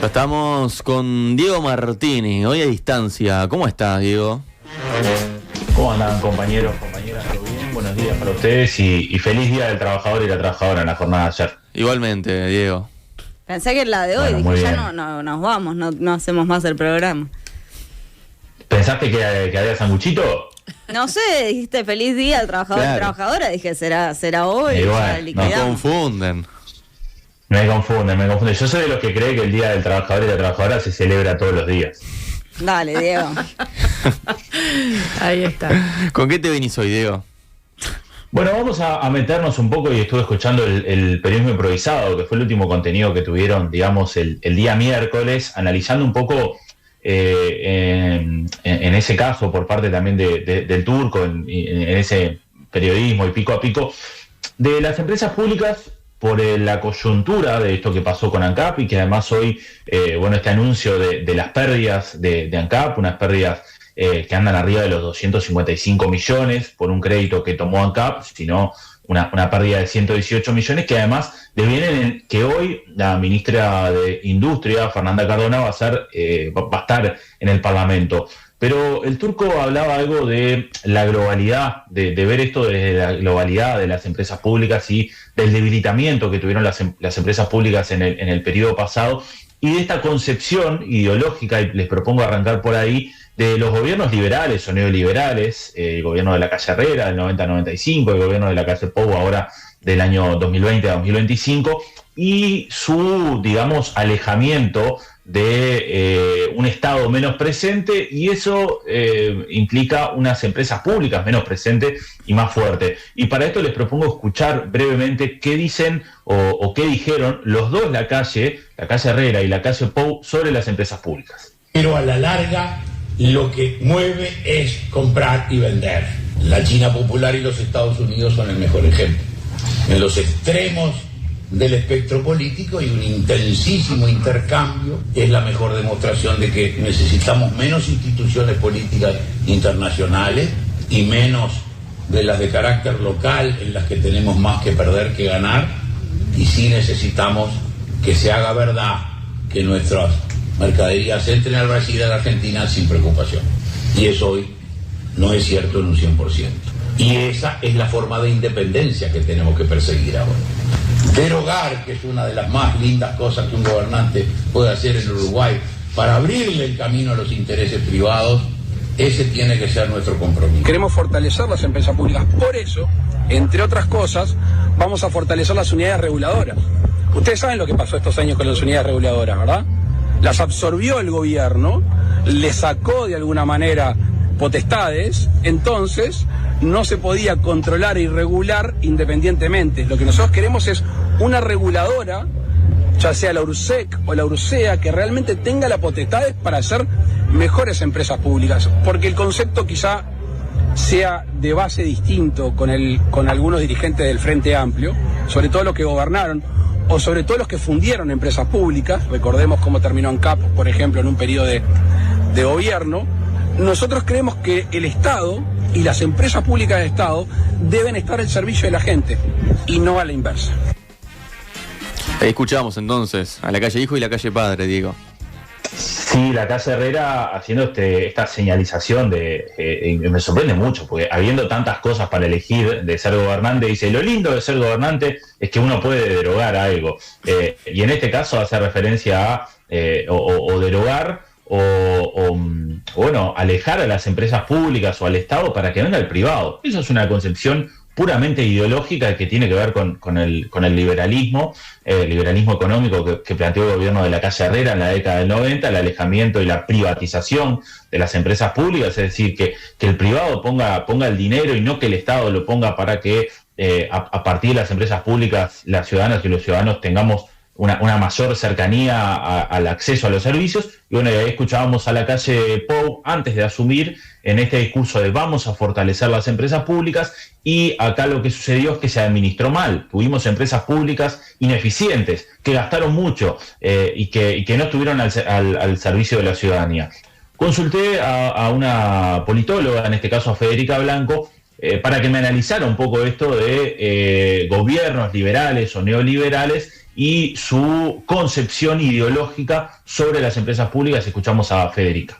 Estamos con Diego Martini, hoy a distancia. ¿Cómo estás, Diego? ¿Cómo andan, compañeros, compañeras? ¿Todo bien? Buenos días para ustedes y feliz Día del Trabajador y la Trabajadora en la jornada de ayer. Igualmente, Diego. Pensé que la de hoy, Bueno, dije, ya no nos vamos, no hacemos más el programa. ¿Pensaste que había sanguchito? No sé, dijiste feliz día al trabajador y trabajadora, dije, será hoy, Igual, ya liquidamos. Me confunden. Me confunden. Yo soy de los que cree que el Día del Trabajador y la Trabajadora se celebra todos los días. Dale, Diego. Ahí está. ¿Con qué te venís hoy, Diego? Bueno, vamos a meternos un poco y estuve escuchando el periodismo improvisado, que fue el último contenido que tuvieron, digamos, el día miércoles, analizando un poco en ese caso por parte también del Turco, en ese periodismo y pico a pico, de las empresas públicas por la coyuntura de esto que pasó con ANCAP y que además hoy, este anuncio de las pérdidas de ANCAP, unas pérdidas que andan arriba de los 255 millones por un crédito que tomó ANCAP, sino una pérdida de 118 millones que además devienen en que hoy la ministra de Industria, Fernanda Cardona, va a estar en el Parlamento. Pero el Turco hablaba algo de la globalidad, de ver esto desde la globalidad de las empresas públicas y del debilitamiento que tuvieron las empresas públicas en el periodo pasado y de esta concepción ideológica, y les propongo arrancar por ahí, de los gobiernos liberales o neoliberales, el gobierno de la calle Herrera del 90-95, el gobierno de la calle Pou ahora del año 2020 a 2025, y su, digamos, alejamiento de un Estado menos presente, y eso implica unas empresas públicas menos presentes y más fuertes. Y para esto les propongo escuchar brevemente qué dicen o qué dijeron los dos, la calle Herrera y la calle Pou, sobre las empresas públicas. Pero a la larga lo que mueve es comprar y vender. La China popular y los Estados Unidos son el mejor ejemplo. En los extremos del espectro político y un intensísimo intercambio es la mejor demostración de que necesitamos menos instituciones políticas internacionales y menos de las de carácter local en las que tenemos más que perder que ganar, y sí necesitamos que se haga verdad que nuestras mercaderías entren al Brasil y a la Argentina sin preocupación. Y eso hoy no es cierto en un 100%. Y esa es la forma de independencia que tenemos que perseguir ahora. Derogar, que es una de las más lindas cosas que un gobernante puede hacer en Uruguay, para abrirle el camino a los intereses privados, ese tiene que ser nuestro compromiso. Queremos fortalecer las empresas públicas. Por eso, entre otras cosas, vamos a fortalecer las unidades reguladoras. Ustedes saben lo que pasó estos años con las unidades reguladoras, ¿verdad? Las absorbió el gobierno, le sacó de alguna manera potestades, entonces no se podía controlar y regular independientemente. Lo que nosotros queremos es una reguladora, ya sea la URSEC o la URSEA, que realmente tenga las potestades para hacer mejores empresas públicas, porque el concepto quizá sea de base distinto con algunos dirigentes del Frente Amplio, sobre todo los que gobernaron, o sobre todo los que fundieron empresas públicas. Recordemos cómo terminó ANCAP, por ejemplo, en un periodo de gobierno. Nosotros creemos que el Estado y las empresas públicas del Estado deben estar al servicio de la gente y no a la inversa. Ahí escuchamos entonces a la calle Hijo y la calle Padre, Diego. Sí, la calle Herrera haciendo esta señalización me sorprende mucho, porque habiendo tantas cosas para elegir de ser gobernante, dice, lo lindo de ser gobernante es que uno puede derogar algo. Y en este caso hace referencia a o derogar bueno, alejar a las empresas públicas o al Estado para que venga el privado. Eso es una concepción puramente ideológica que tiene que ver con el liberalismo económico que planteó el gobierno de la calle Herrera en la década del 90, el alejamiento y la privatización de las empresas públicas, es decir, que el privado ponga el dinero y no que el Estado lo ponga para que a partir de las empresas públicas las ciudadanas y los ciudadanos tengamos una mayor cercanía al acceso a los servicios. Y bueno, ahí escuchábamos a la calle Pou antes de asumir en este discurso de vamos a fortalecer las empresas públicas, y acá lo que sucedió es que se administró mal. Tuvimos empresas públicas ineficientes, que gastaron mucho y que no estuvieron al servicio de la ciudadanía. Consulté a una politóloga, en este caso a Federica Blanco, para que me analizara un poco esto de gobiernos liberales o neoliberales y su concepción ideológica sobre las empresas públicas. Escuchamos a Federica.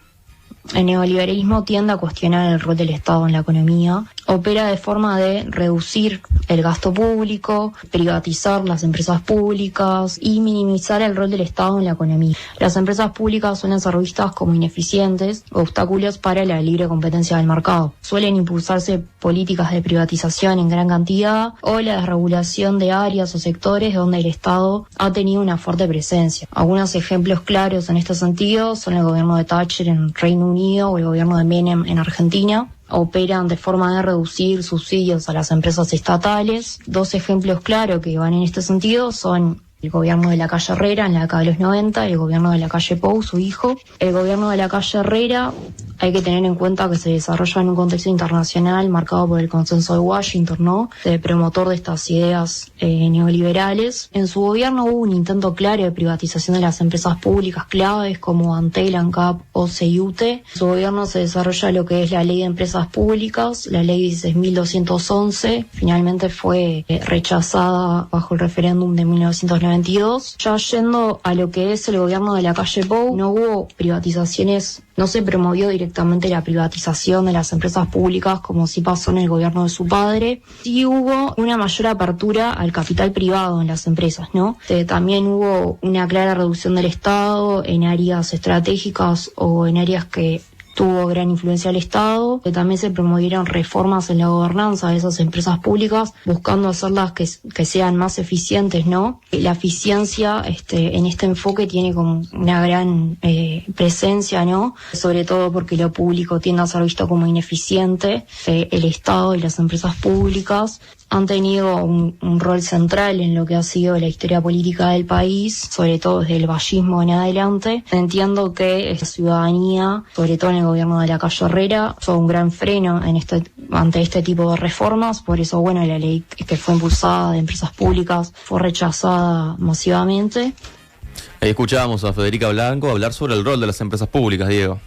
El neoliberalismo tiende a cuestionar el rol del Estado en la economía, opera de forma de reducir el gasto público, privatizar las empresas públicas y minimizar el rol del Estado en la economía. Las empresas públicas suelen ser vistas como ineficientes, obstáculos para la libre competencia del mercado. Suelen impulsarse políticas de privatización en gran cantidad o la desregulación de áreas o sectores donde el Estado ha tenido una fuerte presencia. Algunos ejemplos claros en este sentido son el gobierno de Thatcher en Reino Unido o el gobierno de Menem en Argentina. Operan de forma de reducir subsidios a las empresas estatales. Dos ejemplos claros que van en este sentido son el gobierno de Lacalle Herrera en la década de los 90 y el gobierno de Lacalle Pou, su hijo. El gobierno de Lacalle Herrera hay que tener en cuenta que se desarrolla en un contexto internacional marcado por el consenso de Washington, ¿no? De promotor de estas ideas neoliberales. En su gobierno hubo un intento claro de privatización de las empresas públicas claves como Antel, ANCAP o CIUTE. En su gobierno se desarrolla lo que es la Ley de Empresas Públicas, la Ley 16.211. Finalmente fue rechazada bajo el referéndum de 1992. Ya yendo a lo que es el gobierno de Lacalle Pou, no hubo privatizaciones. No se promovió directamente la privatización de las empresas públicas como sí pasó en el gobierno de su padre. Sí hubo una mayor apertura al capital privado en las empresas, ¿no? También hubo una clara reducción del Estado en áreas estratégicas o en áreas que tuvo gran influencia el Estado. También se promovieron reformas en la gobernanza de esas empresas públicas, buscando hacerlas que sean más eficientes, ¿no? La eficiencia en este enfoque tiene como una gran presencia, ¿no? Sobre todo porque lo público tiende a ser visto como ineficiente. El Estado y las empresas públicas han tenido un rol central en lo que ha sido la historia política del país, sobre todo desde el vallismo en adelante. Entiendo que la ciudadanía, sobre todo en el gobierno de Lacalle Herrera, fue un gran freno ante este tipo de reformas. Por eso, bueno, la ley que fue impulsada de empresas públicas fue rechazada masivamente. Ahí escuchábamos a Federica Blanco hablar sobre el rol de las empresas públicas, Diego.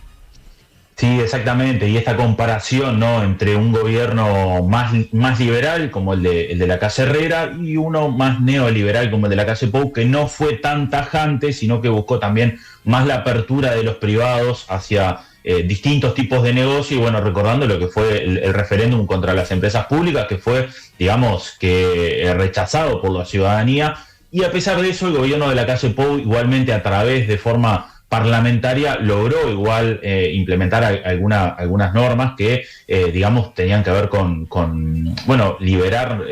Sí, exactamente, y esta comparación, ¿no?, entre un gobierno más liberal como el de Lacalle Herrera y uno más neoliberal como el de Lacalle Pou, que no fue tan tajante, sino que buscó también más la apertura de los privados hacia distintos tipos de negocio. Y bueno, recordando lo que fue el referéndum contra las empresas públicas, que fue, digamos, que rechazado por la ciudadanía, y a pesar de eso el gobierno de Lacalle Pou igualmente a través de forma parlamentaria logró igual implementar algunas normas que, digamos, tenían que ver con liberar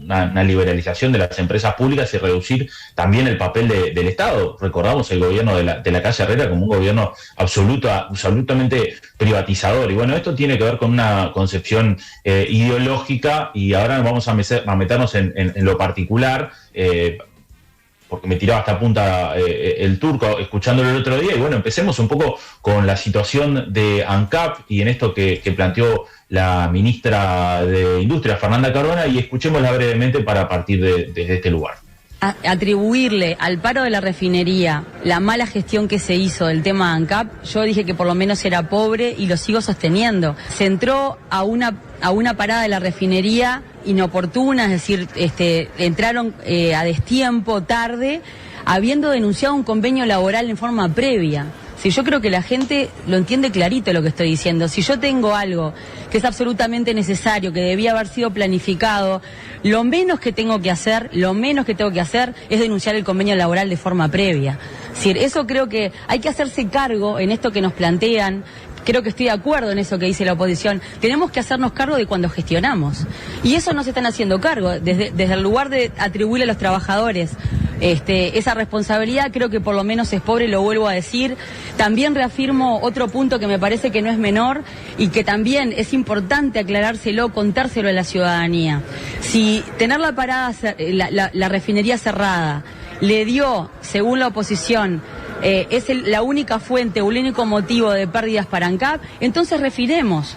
una liberalización de las empresas públicas y reducir también el papel del Estado. Recordamos el gobierno de Lacalle Herrera como un gobierno absolutamente privatizador. Y bueno, esto tiene que ver con una concepción ideológica, y ahora vamos a meternos en lo particular, porque me tiraba hasta punta el turco escuchándolo el otro día. Y bueno, empecemos un poco con la situación de ANCAP y en esto que planteó la ministra de Industria, Fernanda Cardona, y escuchémosla brevemente para partir desde este lugar. Atribuirle al paro de la refinería la mala gestión que se hizo del tema ANCAP, yo dije que por lo menos era pobre y lo sigo sosteniendo. Se entró a una parada de la refinería inoportuna, es decir, entraron a destiempo, tarde, habiendo denunciado un convenio laboral en forma previa. Si yo creo que la gente lo entiende clarito lo que estoy diciendo. Si yo tengo algo que es absolutamente necesario, que debía haber sido planificado, lo menos que tengo que hacer es denunciar el convenio laboral de forma previa. Es decir, eso creo que hay que hacerse cargo en esto que nos plantean. Creo que estoy de acuerdo en eso que dice la oposición. Tenemos que hacernos cargo de cuando gestionamos. Y eso no se están haciendo cargo. Desde el lugar de atribuirle a los trabajadores esa responsabilidad, creo que por lo menos es pobre, lo vuelvo a decir. También reafirmo otro punto que me parece que no es menor y que también es importante aclarárselo, contárselo a la ciudadanía. Si tener la parada, la refinería cerrada, le dio, según la oposición, es la única fuente o el único motivo de pérdidas para ANCAP, entonces refinemos,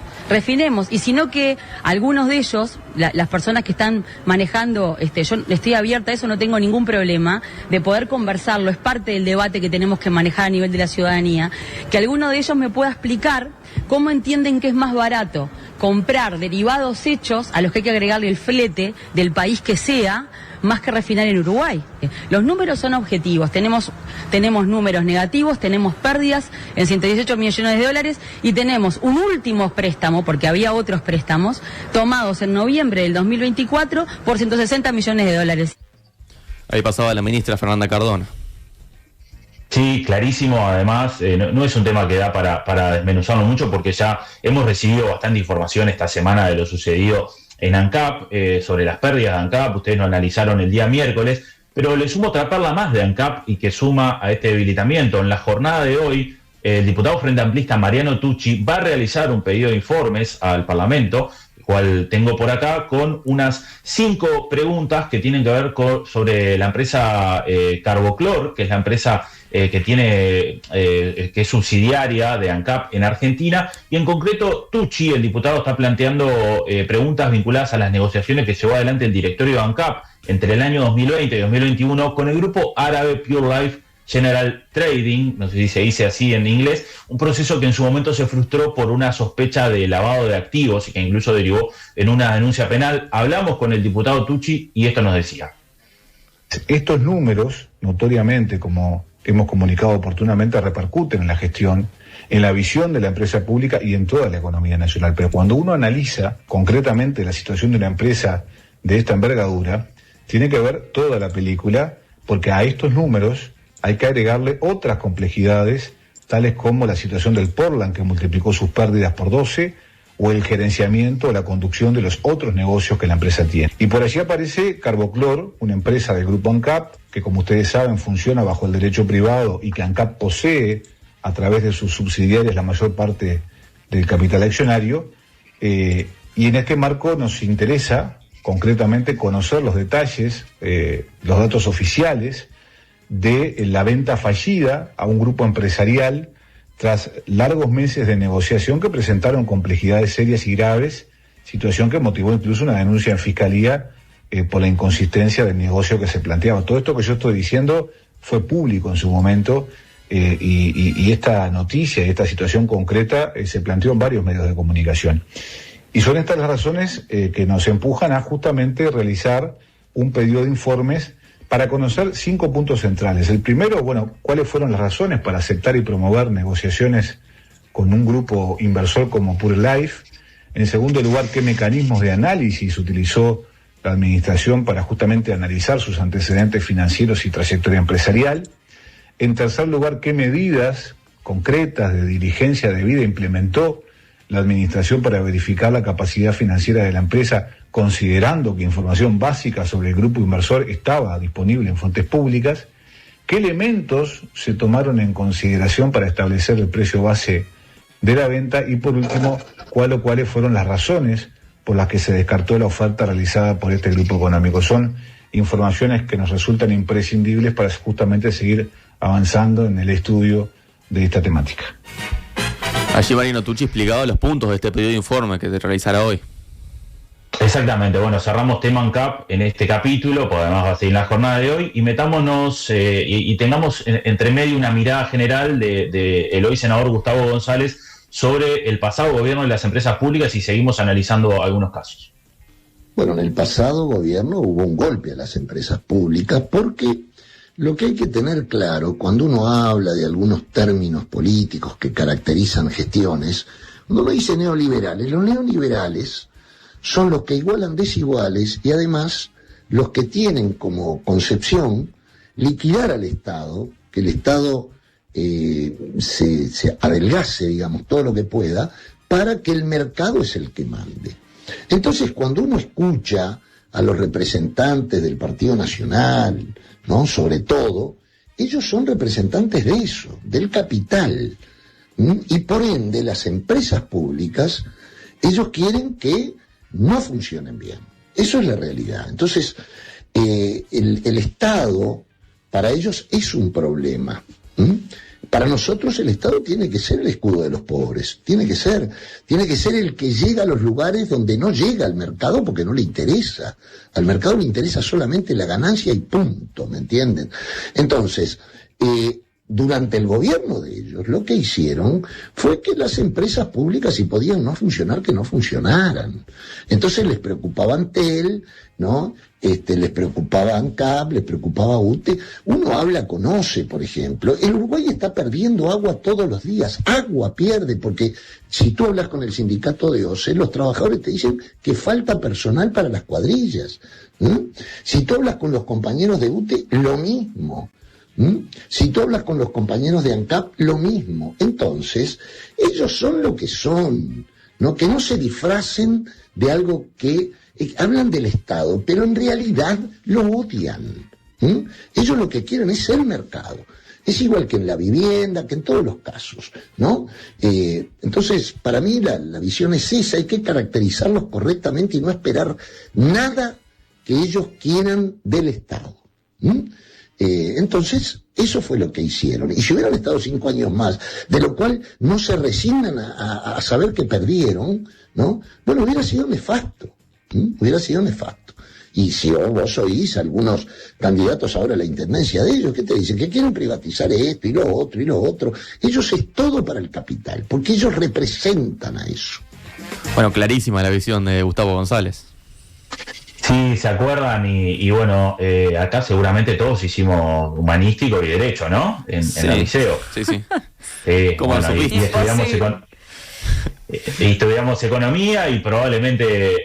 y si no, que algunos de ellos, las personas que están manejando, yo estoy abierta a eso, no tengo ningún problema de poder conversarlo, es parte del debate que tenemos que manejar a nivel de la ciudadanía, que alguno de ellos me pueda explicar cómo entienden que es más barato comprar derivados hechos a los que hay que agregarle el flete del país que sea, más que refinar en Uruguay. Los números son objetivos, tenemos números negativos, tenemos pérdidas en 118 millones de dólares y tenemos un último préstamo, porque había otros préstamos, tomados en noviembre del 2024 por 160 millones de dólares. Ahí pasaba la ministra Fernanda Cardona. Sí, clarísimo. Además, no es un tema que da para desmenuzarlo mucho, porque ya hemos recibido bastante información esta semana de lo sucedido en ANCAP, sobre las pérdidas de ANCAP. Ustedes lo analizaron el día miércoles, pero le sumo otra perla más de ANCAP y que suma a este debilitamiento. En la jornada de hoy, el diputado Frente Amplista Mariano Tucci va a realizar un pedido de informes al Parlamento, el cual tengo por acá, con unas 5 preguntas que tienen que ver sobre la empresa Carboclor, que es la empresa que es subsidiaria de ANCAP en Argentina, y en concreto Tucci, el diputado, está planteando preguntas vinculadas a las negociaciones que llevó adelante el directorio de ANCAP entre el año 2020 y 2021 con el grupo árabe Pure Life General Trading, no sé si se dice así en inglés, un proceso que en su momento se frustró por una sospecha de lavado de activos y que incluso derivó en una denuncia penal. Hablamos con el diputado Tucci y esto nos decía. Estos números, notoriamente, como hemos comunicado oportunamente, repercuten en la gestión, en la visión de la empresa pública y en toda la economía nacional. Pero cuando uno analiza concretamente la situación de una empresa de esta envergadura, tiene que ver toda la película, porque a estos números hay que agregarle otras complejidades, tales como la situación del Portland, que multiplicó sus pérdidas por 12, o el gerenciamiento o la conducción de los otros negocios que la empresa tiene. Y por allí aparece Carboclor, una empresa del grupo ANCAP, que como ustedes saben funciona bajo el derecho privado y que ANCAP posee a través de sus subsidiarias la mayor parte del capital accionario, y en este marco nos interesa concretamente conocer los detalles, los datos oficiales de la venta fallida a un grupo empresarial tras largos meses de negociación que presentaron complejidades serias y graves, situación que motivó incluso una denuncia en Fiscalía por la inconsistencia del negocio que se planteaba. Todo esto que yo estoy diciendo fue público en su momento, y esta noticia y esta situación concreta se planteó en varios medios de comunicación. Y son estas las razones que nos empujan a justamente realizar un pedido de informes para conocer 5 puntos centrales. El primero, ¿cuáles fueron las razones para aceptar y promover negociaciones con un grupo inversor como Pure Life? En segundo lugar, ¿qué mecanismos de análisis utilizó la administración para justamente analizar sus antecedentes financieros y trayectoria empresarial? En tercer lugar, ¿qué medidas concretas de diligencia debida implementó la administración para verificar la capacidad financiera de la empresa, considerando que información básica sobre el grupo inversor estaba disponible en fuentes públicas? ¿Qué elementos se tomaron en consideración para establecer el precio base de la venta? Y por último, ¿cuáles fueron las razones por las que se descartó la oferta realizada por este grupo económico? Son informaciones que nos resultan imprescindibles para justamente seguir avanzando en el estudio de esta temática. Allí Mariano Tucci explicaba los puntos de este pedido de informe que se realizará hoy. Exactamente, cerramos tema ANCAP en este capítulo, porque además va a seguir la jornada de hoy, y metámonos y tengamos entre medio una mirada general de el hoy senador Gustavo González sobre el pasado gobierno de las empresas públicas, y seguimos analizando algunos casos. Bueno, en el pasado gobierno hubo un golpe a las empresas públicas, porque lo que hay que tener claro cuando uno habla de algunos términos políticos que caracterizan gestiones, uno lo dice neoliberales. Los neoliberales son los que igualan desiguales y además los que tienen como concepción liquidar al Estado, que el Estado se adelgace, digamos, todo lo que pueda, para que el mercado es el que mande. Entonces, cuando uno escucha a los representantes del Partido Nacional, ¿no?, sobre todo, ellos son representantes de eso, del capital, y por ende las empresas públicas, ellos quieren que no funcionen bien. Eso es la realidad. Entonces, el Estado para ellos es un problema. Para nosotros el Estado tiene que ser el escudo de los pobres, tiene que ser el que llega a los lugares donde no llega al mercado porque no le interesa. Al mercado le interesa solamente la ganancia y punto, ¿me entienden? Entonces, durante el gobierno de ellos, lo que hicieron fue que las empresas públicas, si podían no funcionar, que no funcionaran. Entonces les preocupaba Antel, ¿no? Les preocupaba ANCAP, les preocupaba UTE. Uno habla con OCE, por ejemplo. El Uruguay está perdiendo agua todos los días. Agua pierde, porque si tú hablas con el sindicato de OCE, los trabajadores te dicen que falta personal para las cuadrillas. Si tú hablas con los compañeros de UTE, lo mismo. Si tú hablas con los compañeros de ANCAP, lo mismo. Entonces, ellos son lo que son, ¿no? Que no se disfracen de algo que hablan del Estado, pero en realidad lo odian. Ellos lo que quieren es el mercado. Es igual que en la vivienda, que en todos los casos, ¿no? Entonces, para mí la visión es esa, hay que caracterizarlos correctamente y no esperar nada que ellos quieran del Estado. Entonces, eso fue lo que hicieron. Y si hubieran estado 5 años más, de lo cual no se resignan a saber que perdieron, ¿no? Bueno, hubiera sido nefasto. Hubiera sido nefasto. Y si vos oís a algunos candidatos ahora a la intendencia de ellos, ¿qué te dicen? Que quieren privatizar esto y lo otro y lo otro. Ellos es todo para el capital, porque ellos representan a eso. Bueno, clarísima la visión de Gustavo González. Sí, se acuerdan y bueno, acá seguramente todos hicimos humanístico y derecho, ¿no? En el liceo. Sí, sí. ¿Cómo bueno, y estudiamos economía y probablemente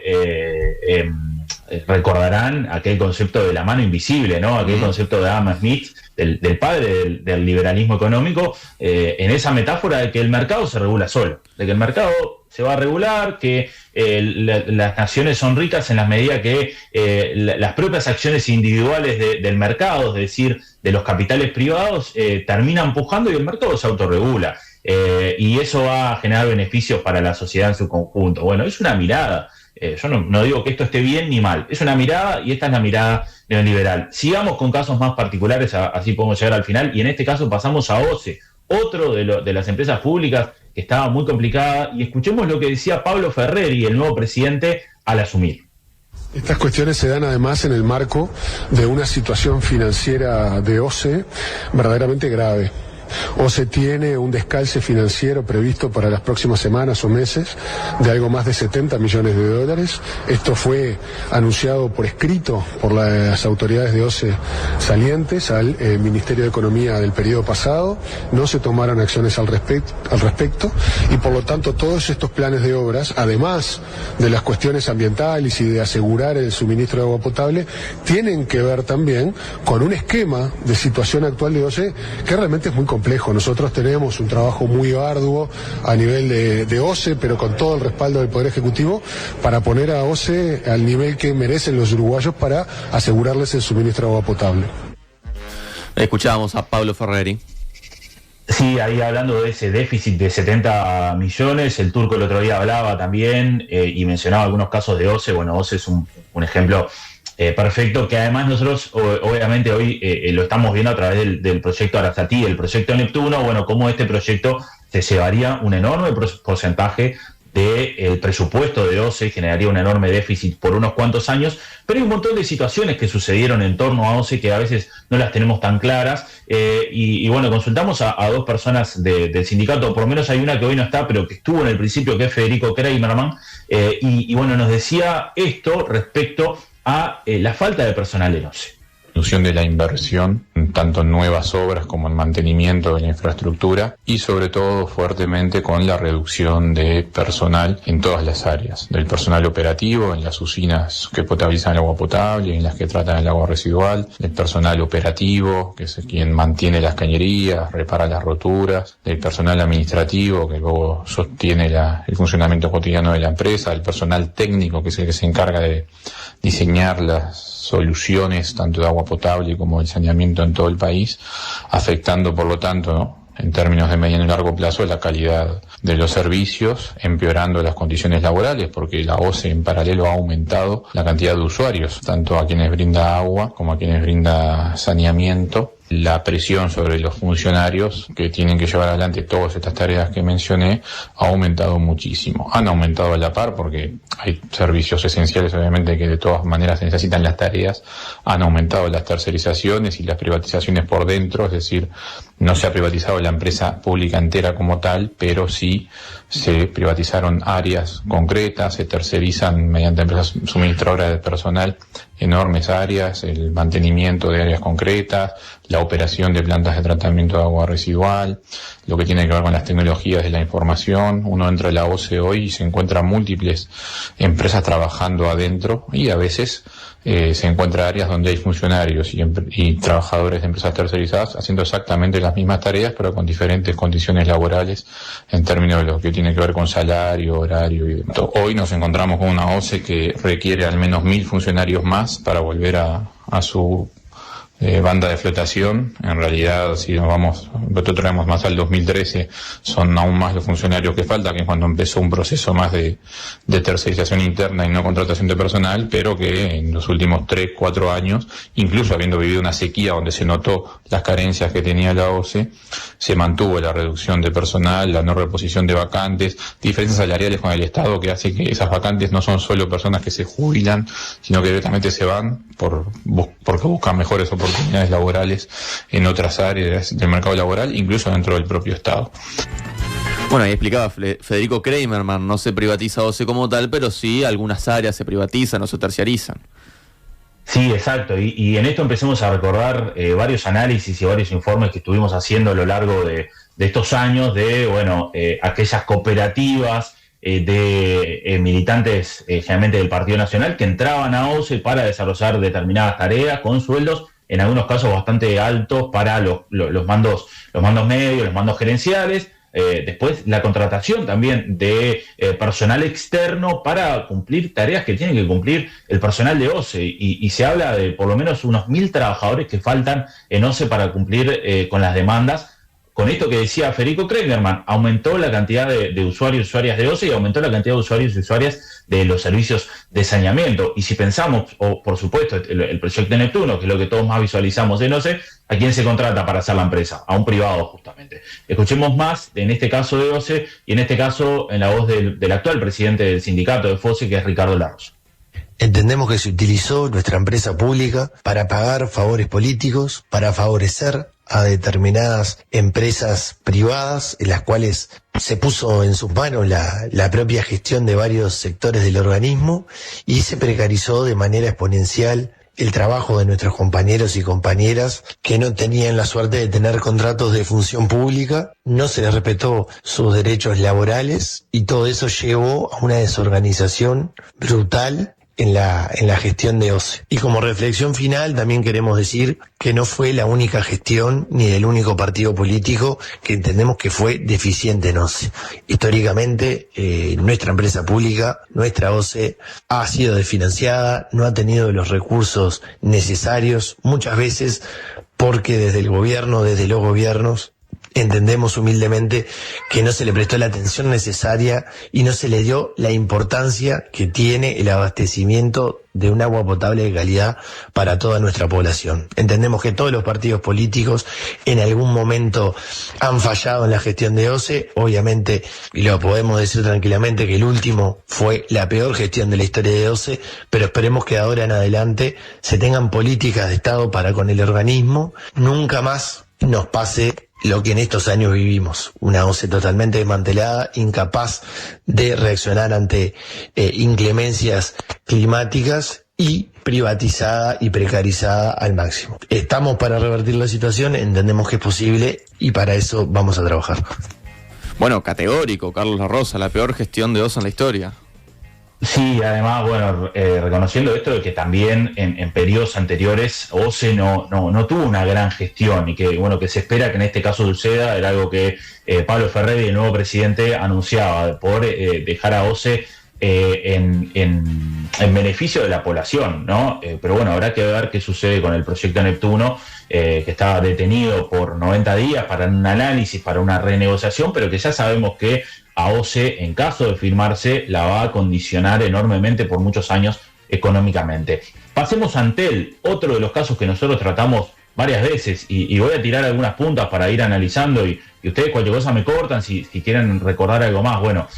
recordarán aquel concepto de la mano invisible, ¿no? Aquel concepto de Adam Smith, del padre del liberalismo económico, en esa metáfora de que el mercado se regula solo, de que el mercado se va a regular, que las naciones son ricas en la medida que las propias acciones individuales del mercado, es decir, de los capitales privados, terminan empujando y el mercado se autorregula. Y eso va a generar beneficios para la sociedad en su conjunto. Bueno, es una mirada. Yo no digo que esto esté bien ni mal. Es una mirada y esta es la mirada neoliberal. Sigamos con casos más particulares, así podemos llegar al final. Y en este caso pasamos a OCE, otro de las empresas públicas que estaba muy complicada. Y escuchemos lo que decía Pablo Ferreri, el nuevo presidente, al asumir. Estas cuestiones se dan además en el marco de una situación financiera de OCE verdaderamente grave. OCE tiene un descalce financiero previsto para las próximas semanas o meses de algo más de 70 millones de dólares. Esto fue anunciado por escrito por las autoridades de OCE salientes al Ministerio de Economía del periodo pasado. No se tomaron acciones al respecto y por lo tanto todos estos planes de obras, además de las cuestiones ambientales y de asegurar el suministro de agua potable, tienen que ver también con un esquema de situación actual de OCE que realmente es muy complejo. Nosotros tenemos un trabajo muy arduo a nivel de OCE, pero con todo el respaldo del Poder Ejecutivo, para poner a OCE al nivel que merecen los uruguayos para asegurarles el suministro de agua potable. Escuchábamos a Pablo Ferreri. Sí, ahí hablando de ese déficit de 70 millones, el Turco el otro día hablaba también y mencionaba algunos casos de OCE. Bueno, OCE es un ejemplo perfecto, que además nosotros obviamente hoy lo estamos viendo a través del proyecto Arasatí, el proyecto Neptuno. Bueno, cómo este proyecto se llevaría un enorme porcentaje del presupuesto de OCE, generaría un enorme déficit por unos cuantos años, pero hay un montón de situaciones que sucedieron en torno a OCE que a veces no las tenemos tan claras, y bueno, consultamos a dos personas del sindicato, por lo menos hay una que hoy no está, pero que estuvo en el principio, que es Federico Kramerman, y bueno, nos decía esto respecto a la falta de personal en OCE. De la inversión, tanto en nuevas obras como en mantenimiento de la infraestructura, y sobre todo fuertemente con la reducción de personal en todas las áreas, del personal operativo en las usinas que potabilizan el agua potable, en las que tratan el agua residual, del personal operativo, que es quien mantiene las cañerías, repara las roturas, del personal administrativo, que luego sostiene el funcionamiento cotidiano de la empresa, del personal técnico, que es el que se encarga de diseñar las soluciones tanto de agua potable como de saneamiento en todo el país, afectando por lo tanto, ¿no?, en términos de mediano y largo plazo, la calidad de los servicios, empeorando las condiciones laborales, porque la OCE en paralelo ha aumentado la cantidad de usuarios, tanto a quienes brinda agua como a quienes brinda saneamiento, la presión sobre los funcionarios que tienen que llevar adelante todas estas tareas que mencioné ha aumentado muchísimo. Han aumentado a la par porque hay servicios esenciales, obviamente, que de todas maneras necesitan las tareas. Han aumentado las tercerizaciones y las privatizaciones por dentro, es decir, no se ha privatizado la empresa pública entera como tal, pero sí se privatizaron áreas concretas, se tercerizan mediante empresas suministradoras de personal enormes áreas, el mantenimiento de áreas concretas, la operación de plantas de tratamiento de agua residual, lo que tiene que ver con las tecnologías de la información. Uno entra a la OCE hoy y se encuentra múltiples empresas trabajando adentro, y a veces se encuentra áreas donde hay funcionarios y trabajadores de empresas tercerizadas haciendo exactamente las mismas tareas, pero con diferentes condiciones laborales en términos de lo que tiene que ver con salario, horario y demás. Hoy nos encontramos con una OCE que requiere al menos 1.000 funcionarios más para volver a su banda de flotación. En realidad, si nos vamos, nosotros traemos más al 2013, son aún más los funcionarios que faltan, que es cuando empezó un proceso más de tercerización interna y no contratación de personal, pero que en los últimos 3-4 años, incluso habiendo vivido una sequía donde se notó las carencias que tenía la OCE, se mantuvo la reducción de personal, la no reposición de vacantes, diferencias salariales con el Estado que hace que esas vacantes no son solo personas que se jubilan, sino que directamente se van porque buscan mejores oportunidades laborales en otras áreas del mercado laboral, incluso dentro del propio Estado. Bueno, ahí explicaba Federico Kramerman, no se privatiza OCE como tal, pero sí algunas áreas se privatizan o se terciarizan. Sí, exacto, y en esto empecemos a recordar varios análisis y varios informes que estuvimos haciendo a lo largo de estos años de, aquellas cooperativas de militantes generalmente del Partido Nacional que entraban a OCE para desarrollar determinadas tareas con sueldos en algunos casos bastante altos para los mandos medios, los mandos gerenciales. Después la contratación también de personal externo para cumplir tareas que tiene que cumplir el personal de OCE, y se habla de por lo menos unos 1.000 trabajadores que faltan en OCE para cumplir con las demandas. Con esto que decía Federico Kramerman, aumentó la cantidad de usuarios y usuarias de OCE y aumentó la cantidad de usuarios y usuarias de los servicios de saneamiento. Y si pensamos, por supuesto, el proyecto Neptuno, que es lo que todos más visualizamos en OCE, ¿a quién se contrata para hacer la empresa? A un privado, justamente. Escuchemos más, en este caso de OCE, y en este caso en la voz del actual presidente del sindicato de FOSE, que es Ricardo Larrosa. Entendemos que se utilizó nuestra empresa pública para pagar favores políticos, para favorecer a determinadas empresas privadas en las cuales se puso en sus manos la propia gestión de varios sectores del organismo, y se precarizó de manera exponencial el trabajo de nuestros compañeros y compañeras que no tenían la suerte de tener contratos de función pública, no se les respetó sus derechos laborales, y todo eso llevó a una desorganización brutal en la gestión de OCE. Y como reflexión final también queremos decir que no fue la única gestión ni del único partido político que entendemos que fue deficiente en OCE. Históricamente nuestra empresa pública, nuestra OCE, ha sido desfinanciada, no ha tenido los recursos necesarios, muchas veces porque desde el gobierno, desde los gobiernos, entendemos humildemente que no se le prestó la atención necesaria y no se le dio la importancia que tiene el abastecimiento de un agua potable de calidad para toda nuestra población. Entendemos que todos los partidos políticos en algún momento han fallado en la gestión de OCE, obviamente, y lo podemos decir tranquilamente, que el último fue la peor gestión de la historia de OCE, pero esperemos que de ahora en adelante se tengan políticas de Estado para con el organismo, nunca más nos pase lo que en estos años vivimos, una OCE totalmente desmantelada, incapaz de reaccionar ante inclemencias climáticas y privatizada y precarizada al máximo. Estamos para revertir la situación, entendemos que es posible y para eso vamos a trabajar. Bueno, categórico, Carlos Larrosa, la peor gestión de OCE en la historia. Sí, además, reconociendo esto de que también en periodos anteriores OCE no tuvo una gran gestión, y que se espera que en este caso suceda, era algo que Pablo Ferreri, el nuevo presidente, anunciaba, por dejar a OCE en beneficio de la población, ¿no? Pero bueno, habrá que ver qué sucede con el proyecto Neptuno, que está detenido por 90 días para un análisis, para una renegociación, pero que ya sabemos que a OCE, en caso de firmarse, la va a condicionar enormemente por muchos años económicamente. Pasemos a Antel, otro de los casos que nosotros tratamos varias veces, y voy a tirar algunas puntas para ir analizando, y ustedes cualquier cosa me cortan si quieren recordar algo más. Bueno,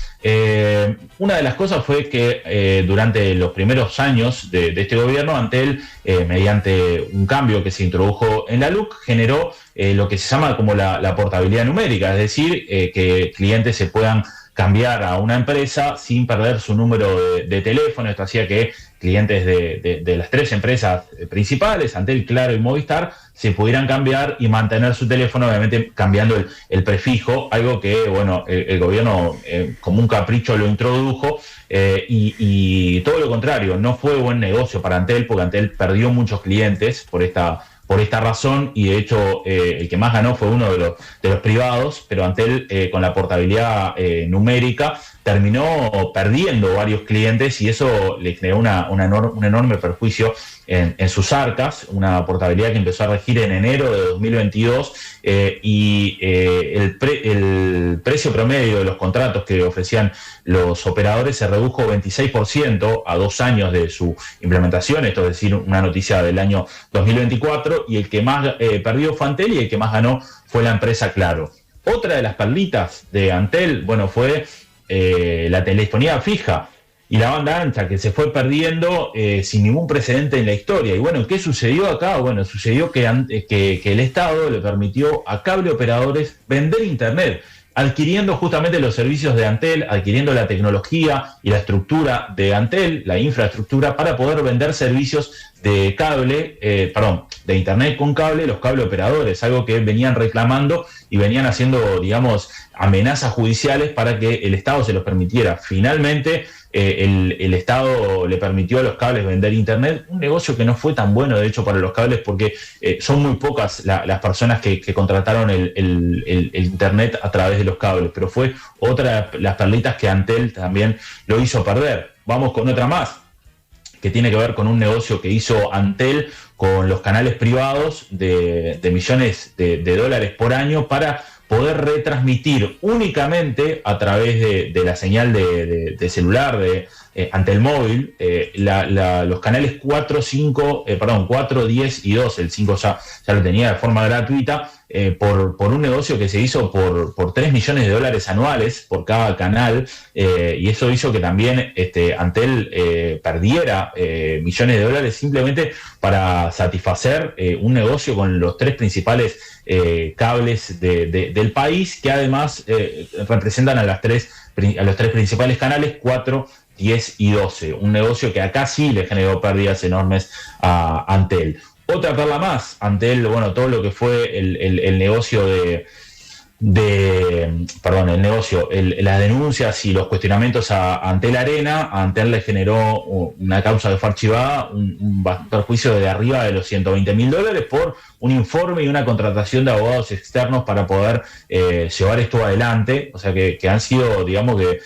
una de las cosas fue que durante los primeros años de este gobierno, Antel, mediante un cambio que se introdujo en la LUC, generó lo que se llama como la portabilidad numérica, es decir, que clientes se puedan cambiar a una empresa sin perder su número de teléfono. Esto hacía que clientes de las tres empresas principales, Antel, Claro y Movistar, se pudieran cambiar y mantener su teléfono, obviamente cambiando el prefijo, algo que, bueno, el gobierno como un capricho lo introdujo, y todo lo contrario, no fue buen negocio para Antel, porque Antel perdió muchos clientes por esta razón, y de hecho el que más ganó fue uno de los privados, pero Antel con la portabilidad numérica terminó perdiendo varios clientes, y eso le generó un enorme perjuicio en sus arcas, una portabilidad que empezó a regir en enero de 2022, y el precio promedio de los contratos que ofrecían los operadores se redujo 26% a 2 años de su implementación, esto es decir, una noticia del año 2024, y el que más perdió fue Antel, y el que más ganó fue la empresa Claro. Otra de las perlitas de Antel, bueno, fue la telefonía fija y la banda ancha, que se fue perdiendo sin ningún precedente en la historia. Y bueno, ¿qué sucedió acá? Bueno, sucedió que el Estado le permitió a cable operadores vender internet, adquiriendo justamente los servicios de Antel, adquiriendo la tecnología y la estructura de Antel, la infraestructura, para poder vender servicios de cable, de internet con cable, los cable operadores, algo que venían reclamando y venían haciendo, digamos, amenazas judiciales para que el Estado se los permitiera. Finalmente, el Estado le permitió a los cables vender internet, un negocio que no fue tan bueno, de hecho, para los cables, porque son muy pocas las personas que contrataron el internet a través de los cables, pero fue otra de las perlitas que Antel también lo hizo perder. Vamos con otra más, que tiene que ver con un negocio que hizo Antel con los canales privados de millones de dólares por año para poder retransmitir únicamente a través de la señal de celular, de Antel Móvil, los canales 4, 10 y 12, el 5 ya lo tenía de forma gratuita, por un negocio que se hizo por 3 millones de dólares anuales por cada canal, y eso hizo que también Antel perdiera millones de dólares simplemente para satisfacer un negocio con los 3 principales cables del país, que además representan a los 3 principales canales, 4, 10 y 12. Un negocio que acá sí le generó pérdidas enormes a Antel. Otra perla más, Antel, bueno, todo lo que fue el negocio las denuncias y los cuestionamientos a Antel Arena. A Antel le generó una causa que fue archivada, un perjuicio de arriba de los $120.000 por un informe y una contratación de abogados externos para poder llevar esto adelante. O sea que han sido, digamos que,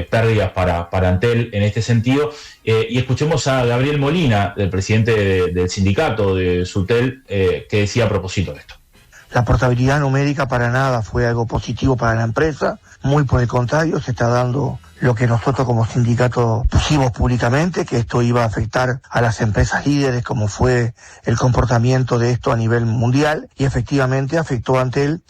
pérdidas para Antel en este sentido. Y escuchemos a Gabriel Molina, el presidente del sindicato de Sutel, que decía a propósito de esto. La portabilidad numérica para nada fue algo positivo para la empresa, muy por el contrario, se está dando lo que nosotros como sindicato pusimos públicamente, que esto iba a afectar a las empresas líderes, como fue el comportamiento de esto a nivel mundial, y efectivamente afectó a Antel,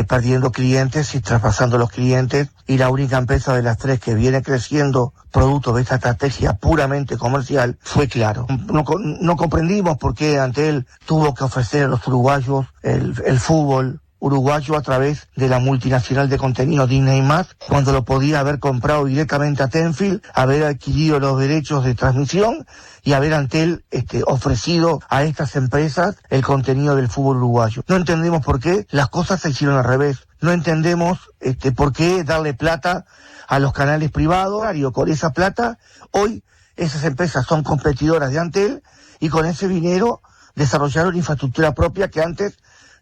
perdiendo clientes y traspasando los clientes, y la única empresa de las 3 que viene creciendo producto de esta estrategia puramente comercial fue Claro. No comprendimos por qué Antel tuvo que ofrecer a los uruguayos el fútbol uruguayo a través de la multinacional de contenido Disney+, cuando lo podía haber comprado directamente a Tenfield, haber adquirido los derechos de transmisión y haber Antel ofrecido a estas empresas el contenido del fútbol uruguayo. No entendemos por qué las cosas se hicieron al revés. No entendemos por qué darle plata a los canales privados. Con esa plata, hoy esas empresas son competidoras de Antel y con ese dinero desarrollaron infraestructura propia que antes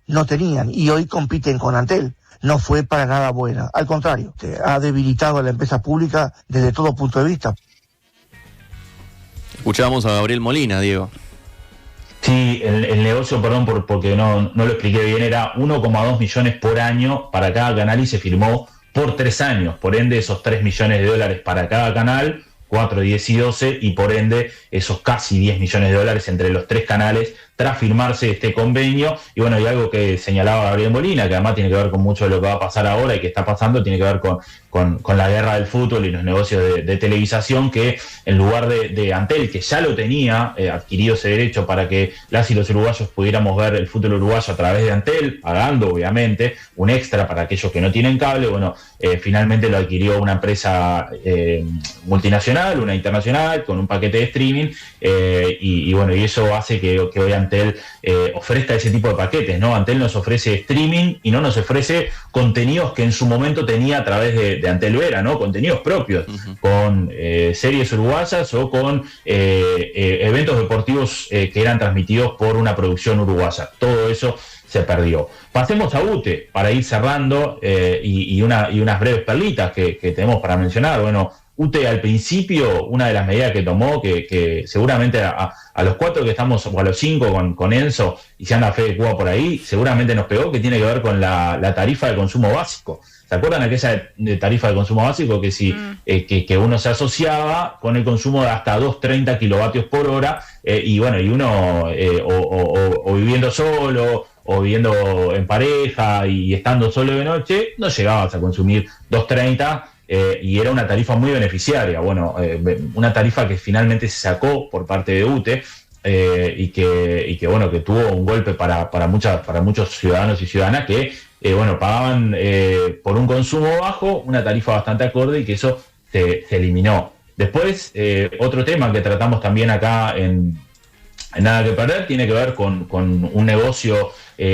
no tenían y hoy compiten con Antel. No fue para nada buena, al contrario, ha debilitado a la empresa pública desde todo punto de vista. Escuchábamos a Gabriel Molina, Diego. Sí, el negocio, perdón porque no lo expliqué bien, era 1,2 millones por año para cada canal y se firmó por 3 años. Por ende, esos 3 millones de dólares para cada canal, 4, 10 y 12, y por ende esos casi 10 millones de dólares entre los 3 canales tras firmarse este convenio. Y bueno, y algo que señalaba Gabriel Molina, que además tiene que ver con mucho de lo que va a pasar ahora y que está pasando, tiene que ver con la guerra del fútbol y los negocios de televisación, que en lugar de Antel, que ya lo tenía adquirido ese derecho para que las y los uruguayos pudiéramos ver el fútbol uruguayo a través de Antel, pagando obviamente un extra para aquellos que no tienen cable, bueno, finalmente lo adquirió una empresa multinacional, una internacional, con un paquete de streaming, y bueno, y eso hace que hoy Antel ofrezca ese tipo de paquetes, ¿no? Antel nos ofrece streaming y no nos ofrece contenidos que en su momento tenía a través de Antel Vera, ¿no? Contenidos propios, con series uruguayas o con eventos deportivos que eran transmitidos por una producción uruguaya. Todo eso se perdió. Pasemos a UTE para ir cerrando y unas breves perlitas que tenemos para mencionar. Bueno, UTE al principio, una de las medidas que tomó, que seguramente a los 4 que estamos, o a los 5 con Enzo, y si anda Fede Cuba por ahí, seguramente nos pegó, que tiene que ver con la tarifa de consumo básico. ¿Se acuerdan aquella tarifa de consumo básico que si que uno se asociaba con el consumo de hasta 230 kilovatios por hora, y bueno, y uno o viviendo solo o viviendo en pareja y estando solo de noche, no llegabas a consumir 230, y era una tarifa muy beneficiaria. Bueno, una tarifa que finalmente se sacó por parte de UTE, y que bueno, que tuvo un golpe para muchos ciudadanos y ciudadanas que bueno, pagaban por un consumo bajo una tarifa bastante acorde, y que eso se eliminó. Después, otro tema que tratamos también acá en Nada que Perder tiene que ver con un negocio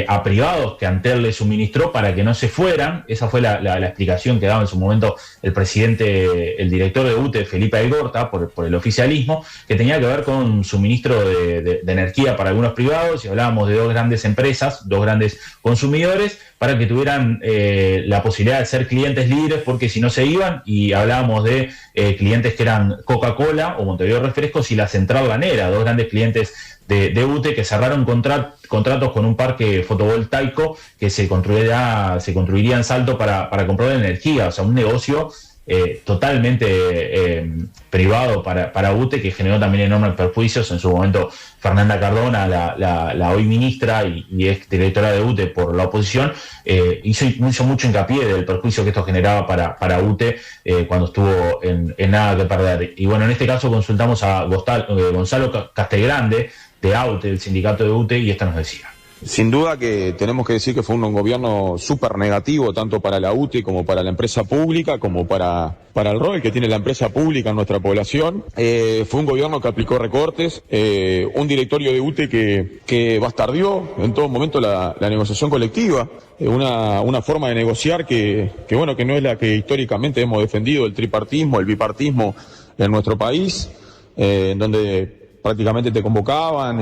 a privados que Antel le suministró para que no se fueran. Esa fue la explicación que daba en su momento el director de UTE, Felipe Aigorta, por el oficialismo, que tenía que ver con suministro de energía para algunos privados, y hablábamos de 2 grandes empresas, 2 grandes consumidores, para que tuvieran la posibilidad de ser clientes libres, porque si no se iban, y hablábamos de clientes que eran Coca-Cola o Montevideo Refrescos y la Central Lanera, 2 grandes clientes de UTE que cerraron contratos con un parque fotovoltaico que se construiría en Salto para comprar energía. O sea, un negocio totalmente privado para UTE, que generó también enormes perjuicios. En su momento Fernanda Cardona, la hoy ministra y ex directora de UTE por la oposición, hizo mucho hincapié del perjuicio que esto generaba para UTE cuando estuvo en Nada que Perder. Y bueno, en este caso consultamos a Gonzalo Castelgrande de AUTE, el sindicato de UTE, y esto nos decía. Sin duda que tenemos que decir que fue un gobierno súper negativo, tanto para la UTE como para la empresa pública, como para el rol que tiene la empresa pública en nuestra población. Fue un gobierno que aplicó recortes, un directorio de UTE que bastardió en todo momento la negociación colectiva, una forma de negociar que no es la que históricamente hemos defendido, el tripartismo, el bipartismo en nuestro país, en donde prácticamente te convocaban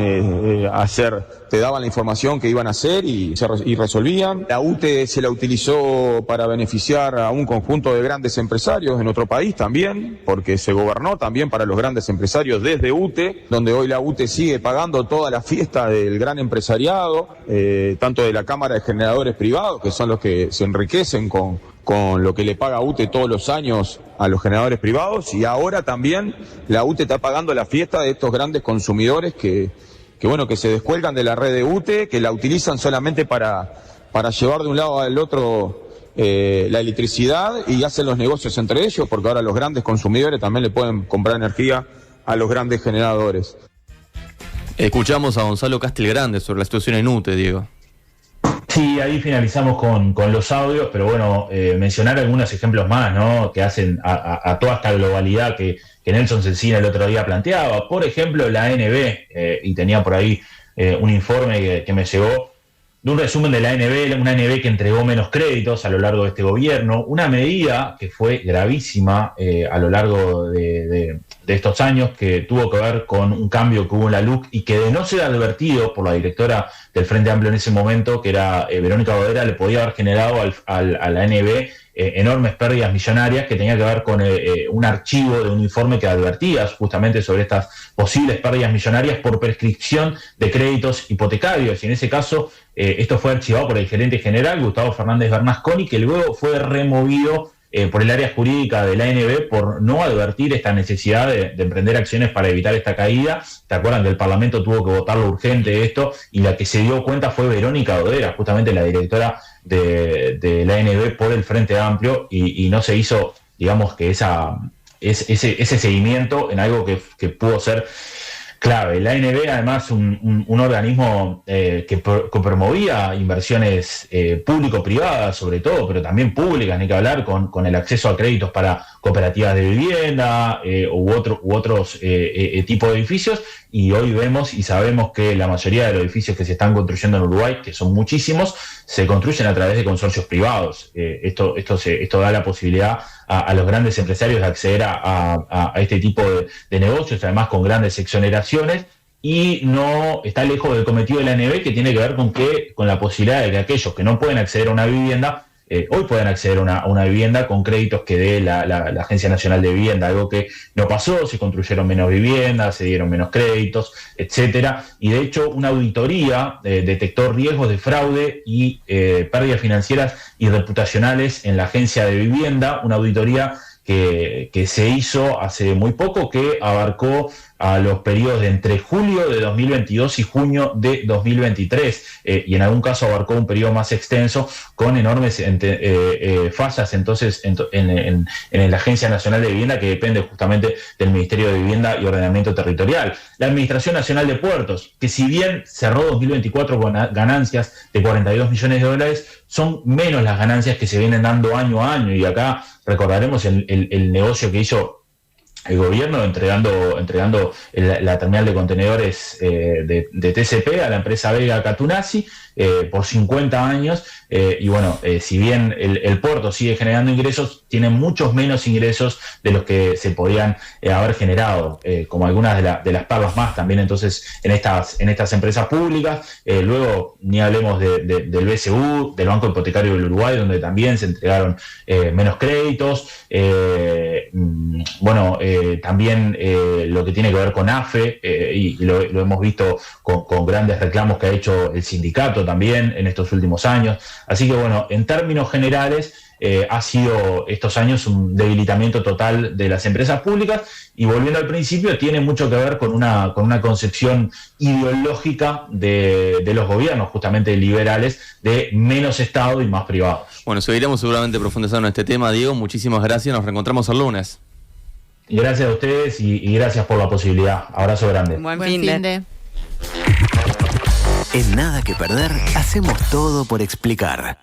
te daban la información que iban a hacer y resolvían. La UTE se la utilizó para beneficiar a un conjunto de grandes empresarios en nuestro país también, porque se gobernó también para los grandes empresarios desde UTE, donde hoy la UTE sigue pagando toda la fiesta del gran empresariado, tanto de la Cámara de Generadores Privados, que son los que se enriquecen con lo que le paga UTE todos los años a los generadores privados, y ahora también la UTE está pagando la fiesta de estos grandes consumidores que se descuelgan de la red de UTE, que la utilizan solamente para llevar de un lado al otro la electricidad, y hacen los negocios entre ellos, porque ahora los grandes consumidores también le pueden comprar energía a los grandes generadores. Escuchamos a Gonzalo Castelgrande sobre la situación en UTE, Diego. Sí, ahí finalizamos con los audios, pero bueno, mencionar algunos ejemplos más, ¿no?, que hacen a toda esta globalidad que Nelson Cecina el otro día planteaba. Por ejemplo, la ANB, y tenía por ahí un informe que me llegó de un resumen de la ANB, una ANB que entregó menos créditos a lo largo de este gobierno, una medida que fue gravísima a lo largo de estos años, que tuvo que ver con un cambio que hubo en la LUC, y que de no ser advertido por la directora del Frente Amplio en ese momento, que era Verónica Bodera, le podía haber generado a la ANB enormes pérdidas millonarias, que tenía que ver con un archivo de un informe que advertía justamente sobre estas posibles pérdidas millonarias por prescripción de créditos hipotecarios. Y en ese caso esto fue archivado por el gerente general, Gustavo Fernández Bernasconi, que luego fue removido por el área jurídica de la ANB por no advertir esta necesidad de emprender acciones para evitar esta caída. ¿Te acuerdan que el Parlamento tuvo que votarlo urgente esto? Y la que se dio cuenta fue Verónica Dodera, justamente la directora de la ANB por el Frente Amplio, y no se hizo, digamos, que ese seguimiento en algo que pudo ser clave. La ANB, además, un organismo que promovía inversiones público-privadas, sobre todo, pero también públicas, ni que hablar, con el acceso a créditos para cooperativas de vivienda u otros tipos de edificios. Y hoy vemos y sabemos que la mayoría de los edificios que se están construyendo en Uruguay, que son muchísimos, se construyen a través de consorcios privados. Esto da la posibilidad a los grandes empresarios de acceder a este tipo de negocios, además con grandes exoneraciones, y no está lejos del cometido de la ANB, que tiene que ver con la posibilidad de que aquellos que no pueden acceder a una vivienda hoy pueden acceder a una vivienda con créditos que dé la Agencia Nacional de Vivienda, algo que no pasó. Se construyeron menos viviendas, se dieron menos créditos, etcétera. Y de hecho una auditoría detectó riesgos de fraude y pérdidas financieras y reputacionales en la Agencia de Vivienda, una auditoría que se hizo hace muy poco, que abarcó a los periodos de entre julio de 2022 y junio de 2023, y en algún caso abarcó un periodo más extenso con enormes fallas entonces en la Agencia Nacional de Vivienda, que depende justamente del Ministerio de Vivienda y Ordenamiento Territorial. La Administración Nacional de Puertos, que si bien cerró 2024 con ganancias de $42 millones, son menos las ganancias que se vienen dando año a año, y acá recordaremos el negocio que hizo el gobierno entregando la terminal de contenedores de TCP a la empresa Vega Catunasi por 50 años, y bueno, si bien el puerto sigue generando ingresos, tiene muchos menos ingresos de los que se podían haber generado, como algunas de las perlas más también entonces en estas empresas públicas. Luego ni hablemos del BCU, del Banco Hipotecario del Uruguay, donde también se entregaron menos créditos. También lo que tiene que ver con AFE, y lo hemos visto con grandes reclamos que ha hecho el sindicato también en estos últimos años. Así que bueno, en términos generales ha sido estos años un debilitamiento total de las empresas públicas, y volviendo al principio, tiene mucho que ver con una concepción ideológica de los gobiernos, justamente liberales, de menos Estado y más privado. Bueno, seguiremos seguramente profundizando en este tema. Diego, muchísimas gracias, nos reencontramos el lunes. Gracias a ustedes y gracias por la posibilidad. Abrazo grande. Buen fin de. En Nada que Perder, hacemos todo por explicar.